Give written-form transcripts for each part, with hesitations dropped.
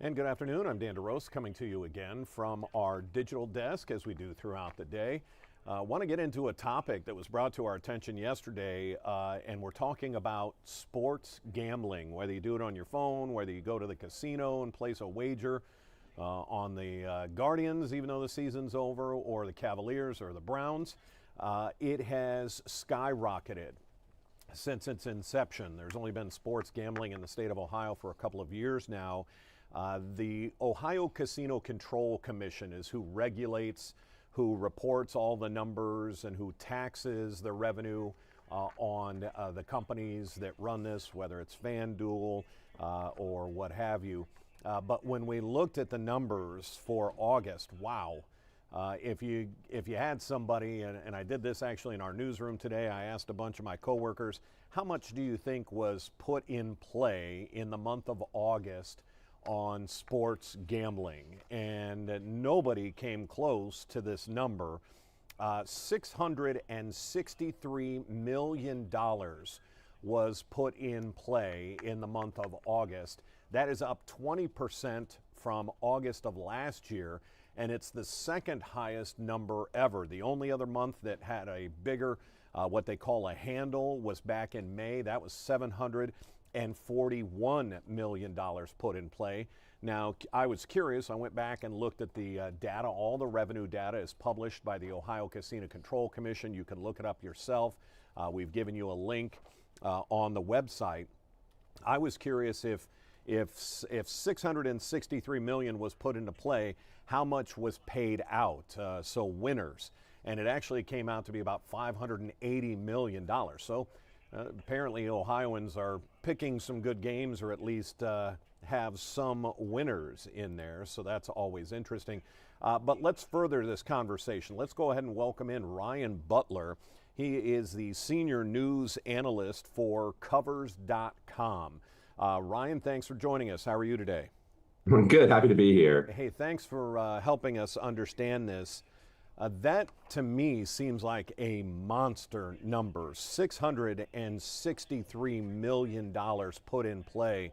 And good afternoon. I'm Dan DeRose coming to you again from our digital desk as we do throughout the day. Want to get into a topic that was brought to our attention yesterday, and we're talking about sports gambling, whether you do it on your phone, whether you go to the casino and place a wager on the Guardians, even though the season's over, or the Cavaliers or the Browns. It has skyrocketed since its inception. There's only been sports gambling in the state of Ohio for a couple of years now. The Ohio Casino Control Commission is who regulates, who reports all the numbers, and who taxes the revenue on the companies that run this, whether it's FanDuel or what have you. But when we looked at the numbers for August, wow. If you had somebody, and I did this actually in our newsroom today, I asked a bunch of my coworkers, how much do you think was put in play in the month of August on sports gambling? And nobody came close to this number. $663 million was put in play in the month of August. That is up 20% from August of last year, and it's the second highest number ever. The only other month that had a bigger, what they call a handle, was back in May. That was $741 million put in play. Now, I was curious. I went back and looked at the data. All the revenue data is published by the Ohio Casino Control Commission. You can look it up yourself. We've given you a link on the website. I was curious if 663 million was put into play, how much was paid out? So winners, and it actually came out to be about $580 million. So apparently Ohioans are picking some good games, or at least have some winners in there. So that's always interesting. But let's further this conversation. Let's go ahead and welcome in Ryan Butler. He is the senior news analyst for Covers.com. Ryan, thanks for joining us. How are you today? I'm good. Happy to be here. Hey, thanks for helping us understand this. That to me seems like a monster number. $663 million put in play.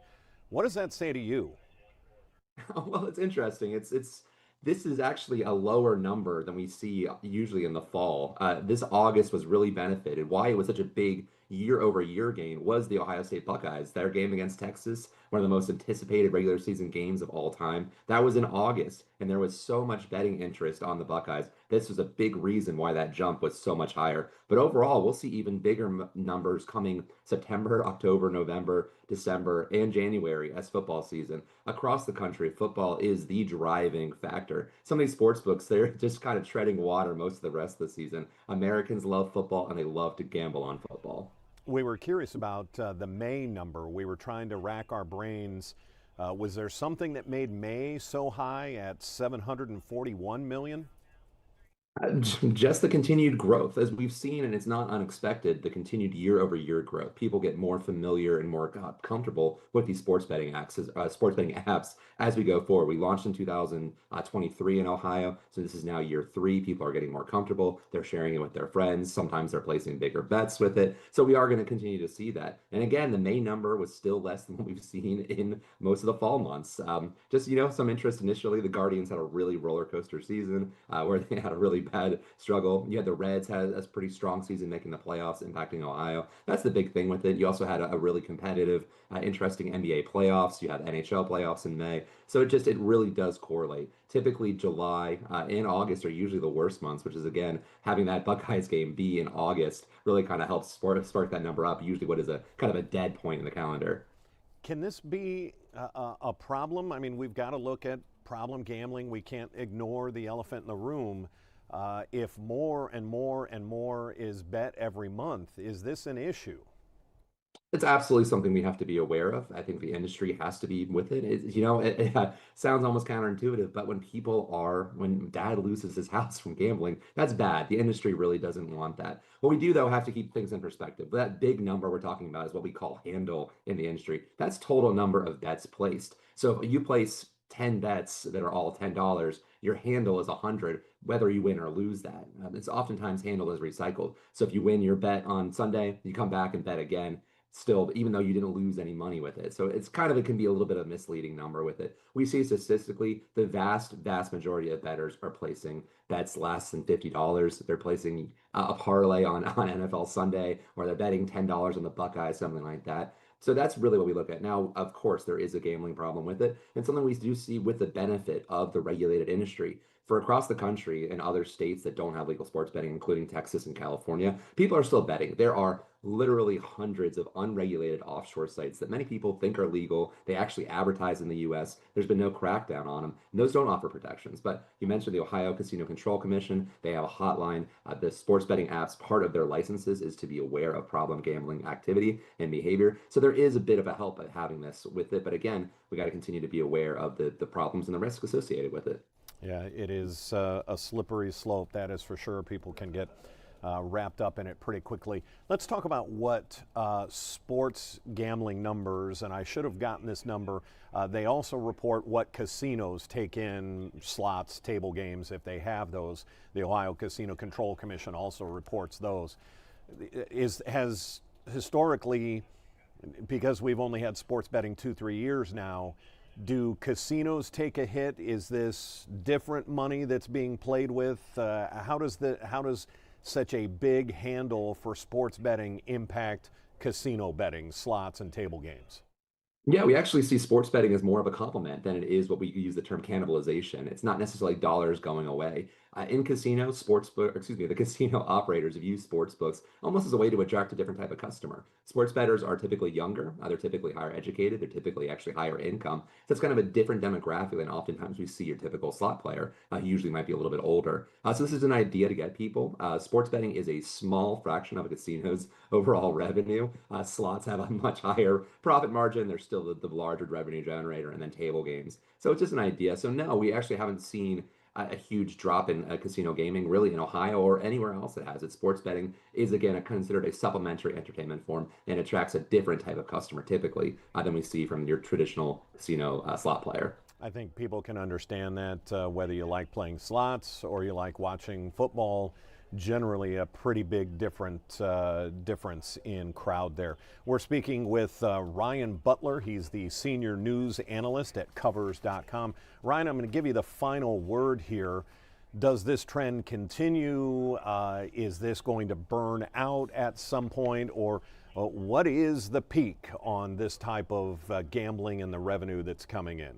What does that say to you? Well, it's interesting. It's this is actually a lower number than we see usually in the fall. This August was really benefited. Why it was such a big year-over-year gain was the Ohio State Buckeyes. Their game against Texas, one of the most anticipated regular season games of all time. That was in August, and there was so much betting interest on the Buckeyes. This was a big reason why that jump was so much higher. But overall, we'll see even bigger numbers coming September, October, November, December, and January as football season. Across the country, football is the driving factor. Some of these sports books, they're just kind of treading water most of the rest of the season. Americans love football, and they love to gamble on football. We were curious about the May number. We were trying to rack our brains. Was there something that made May so high at 741 million? Just the continued growth, as we've seen, and it's not unexpected, the continued year-over-year growth. People get more familiar and more comfortable with these sports betting apps as we go forward. We launched in 2023 in Ohio, so this is now year three. People are getting more comfortable. They're sharing it with their friends. Sometimes they're placing bigger bets with it. So we are going to continue to see that. And again, the May number was still less than what we've seen in most of the fall months. Some interest initially. The Guardians had a really roller coaster season where they had a really bad struggle. You had the Reds had a pretty strong season making the playoffs, impacting Ohio. That's the big thing with it. You also had a really competitive, interesting NBA playoffs. You have NHL playoffs in May. So it really does correlate. Typically, July and August are usually the worst months, which is again having that Buckeyes game be in August really kind of helps spark that number up. Usually, what is a kind of a dead point in the calendar. Can this be a problem? I mean, we've got to look at problem gambling. We can't ignore the elephant in the room. If more and more and more is bet every month, is this an issue? It's absolutely something we have to be aware of. I think the industry has to be with it. It sounds almost counterintuitive, but when dad loses his house from gambling, that's bad. The industry really doesn't want that. What we do, though, have to keep things in perspective. That big number we're talking about is what we call handle in the industry. That's total number of bets placed. So if you place 10 bets that are all $10, your handle is 100, whether you win or lose that. It's oftentimes handle is recycled. So if you win your bet on Sunday, you come back and bet again. still, even though you didn't lose any money with it. So it's kind of, it can be a little bit of a misleading number with it. We see statistically the vast majority of bettors are placing bets less than $50. They're placing a parlay on NFL Sunday, or they're betting $10 on the Buckeyes, something like that. So that's really what we look at. Now, of course, there is a gambling problem with it, and something we do see with the benefit of the regulated industry. For across the country and other states that don't have legal sports betting, including Texas and California, people are still betting. There are literally hundreds of unregulated offshore sites that many people think are legal. They actually advertise in the US. There's been no crackdown on them. And those don't offer protections. But you mentioned the Ohio Casino Control Commission. They have a hotline. The sports betting apps, part of their licenses is to be aware of problem gambling activity and behavior. So there is a bit of a help at having this with it. But again, we got to continue to be aware of the problems and the risks associated with it. Yeah, it is a slippery slope, that is for sure. People can get wrapped up in it pretty quickly. Let's talk about what sports gambling numbers, and I should have gotten this number, they also report what casinos take in slots, table games, if they have those. The Ohio Casino Control Commission also reports those. Has historically, because we've only had sports betting 2-3 years now, do casinos take a hit? Is this different money that's being played with? How does such a big handle for sports betting impact casino betting, slots, and table games? Yeah, we actually see sports betting as more of a complement than it is what we use the term cannibalization. It's not necessarily dollars going away. In casinos, the casino operators have used sports books almost as a way to attract a different type of customer. Sports bettors are typically younger, they're typically higher educated, they're typically actually higher income. So it's kind of a different demographic than oftentimes we see your typical slot player. He usually might be a little bit older. So this is an idea to get people. Sports betting is a small fraction of a casino's overall revenue. Slots have a much higher profit margin. They're still the larger revenue generator, and then table games. So it's just an idea. So no, we actually haven't seen a huge drop in casino gaming really in Ohio or anywhere else that has it. Sports betting is again considered a supplementary entertainment form and attracts a different type of customer typically than we see from your traditional casino slot player. I think people can understand that whether you like playing slots or you like watching football, generally a pretty big difference in crowd there. We're speaking with Ryan Butler. He's the senior news analyst at covers.com. Ryan, I'm going to give you the final word here. Does this trend continue? Is this going to burn out at some point? Or what is the peak on this type of gambling and the revenue that's coming in?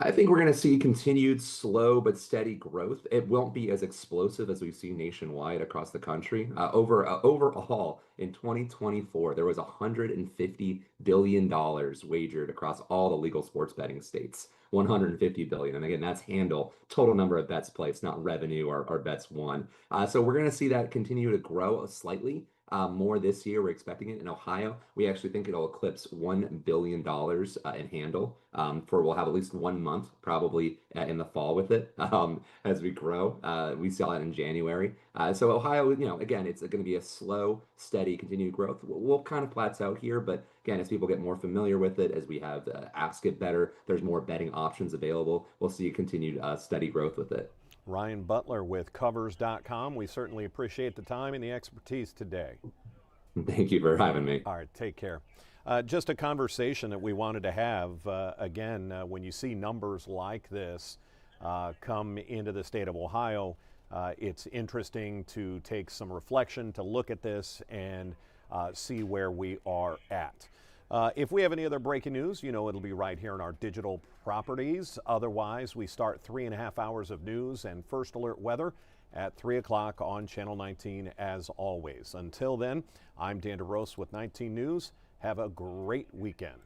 I think we're going to see continued slow but steady growth. It won't be as explosive as we've seen nationwide across the country. Overall, in 2024, there was $150 billion wagered across all the legal sports betting states. 150 billion. And again, that's handle, total number of bets placed, not revenue or bets won. So we're going to see that continue to grow slightly. More this year. We're expecting it in Ohio. We actually think it'll eclipse $1 billion in handle we'll have at least 1 month probably in the fall with it as we grow. We saw that in January. So Ohio, again, it's going to be a slow, steady, continued growth. We'll kind of plateau here, but again, as people get more familiar with it, as we have apps get better, there's more betting options available. We'll see continued steady growth with it. Ryan Butler with covers.com. We certainly appreciate the time and the expertise today. Thank you for having me. All right, take care. Just a conversation that we wanted to have. Again, when you see numbers like this come into the state of Ohio, it's interesting to take some reflection, to look at this and see where we are at. If we have any other breaking news, it'll be right here in our digital properties. Otherwise, we start 3.5 hours of news and first alert weather at 3 o'clock on Channel 19 as always. Until then, I'm Dan DeRose with 19 News. Have a great weekend.